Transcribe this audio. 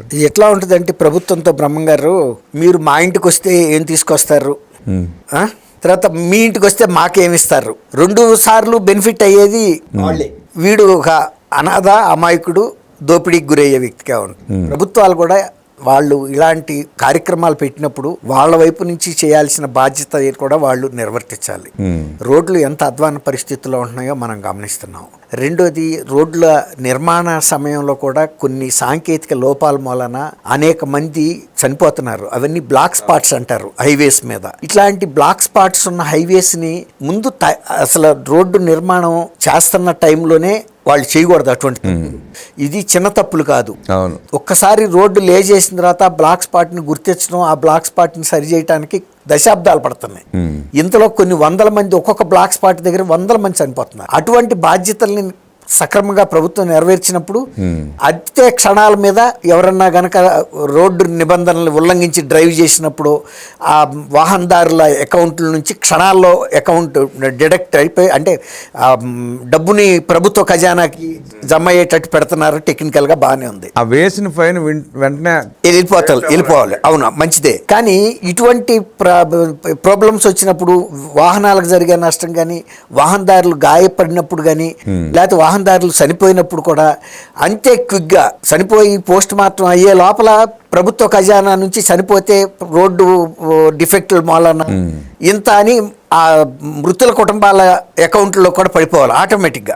ఇది ఎట్లా ఉంటుందంటే ప్రభుత్వంతో బ్రహ్మంగారు మీరు మా ఇంటికి వస్తే ఏం తీసుకొస్తారు, తర్వాత మీ ఇంటికి వస్తే మాకేమిస్తారు, 2 సార్లు బెనిఫిట్ అయ్యేది వాళ్ళే. వీడు ఒక అనాథ అమాయకుడు దోపిడీకి గురయ్యే వ్యక్తిగా ఉంటుంది. ప్రభుత్వాలు కూడా వాళ్ళు ఇలాంటి కార్యక్రమాలు పెట్టినప్పుడు వాళ్ళ వైపు నుంచి చేయాల్సిన బాధ్యత కూడా వాళ్ళు నిర్వర్తించాలి. రోడ్లు ఎంత అధ్వాన పరిస్థితుల్లో ఉంటున్నాయో మనం గమనిస్తున్నాం. రెండోది, రోడ్ల నిర్మాణ సమయంలో కూడా కొన్ని సాంకేతిక లోపాల మూలన అనేక మంది చనిపోతున్నారు. అవన్నీ బ్లాక్ స్పాట్స్ అంటారు హైవేస్ మీద. ఇట్లాంటి బ్లాక్ స్పాట్స్ ఉన్న హైవేస్ని ముందు అసలు రోడ్డు నిర్మాణం చేస్తున్న టైంలోనే వాళ్ళు చేయకూడదు అటువంటి. ఇది చిన్న తప్పులు కాదు. ఒక్కసారి రోడ్డు లే చేసిన తర్వాత బ్లాక్ స్పాట్ని గుర్తించడం, ఆ బ్లాక్ స్పాట్ని సరి చేయడానికి దశాబ్దాలు పడుతున్నాయి. ఇంతలో కొన్ని 100 మంది ఒక్కొక్క బ్లాక్ స్పాట్ దగ్గర 100 మంది చనిపోతున్నారు. అటువంటి బాధ్యతల్ని సక్రమంగా ప్రభుత్వం నెరవేర్చినప్పుడు అదే క్షణాల మీద ఎవరన్నా గనక రోడ్డు నిబంధనలు ఉల్లంఘించి డ్రైవ్ చేసినప్పుడు ఆ వాహనదారుల అకౌంట్ల నుంచి క్షణాల్లో అకౌంట్ డిడక్ట్ అయిపోయి, అంటే డబ్బుని ప్రభుత్వ ఖజానాకి జమ అయ్యేటట్టు పెడుతున్నారు. టెక్నికల్గా బాగానే ఉంది. ఆ వేసిన ఫైన్ వెంటనే వెళ్ళిపోవాలి. అవునా, మంచిదే. కానీ ఇటువంటి ప్రాబ్లమ్స్ వచ్చినప్పుడు వాహనాలకు జరిగే నష్టం కానీ, వాహనదారులు గాయపడినప్పుడు కానీ, లేకపోతే వాహనదారులు చనిపోయినప్పుడు కూడా అంతే క్విక్గా చనిపోయి పోస్ట్ మార్టం అయ్యే లోపల ప్రభుత్వ ఖజానా నుంచి చనిపోతే రోడ్డు డిఫెక్టుల మూలన ఇంత అని ఆ మృతుల కుటుంబాల అకౌంట్లో కూడా పడిపోవాలి ఆటోమేటిక్గా.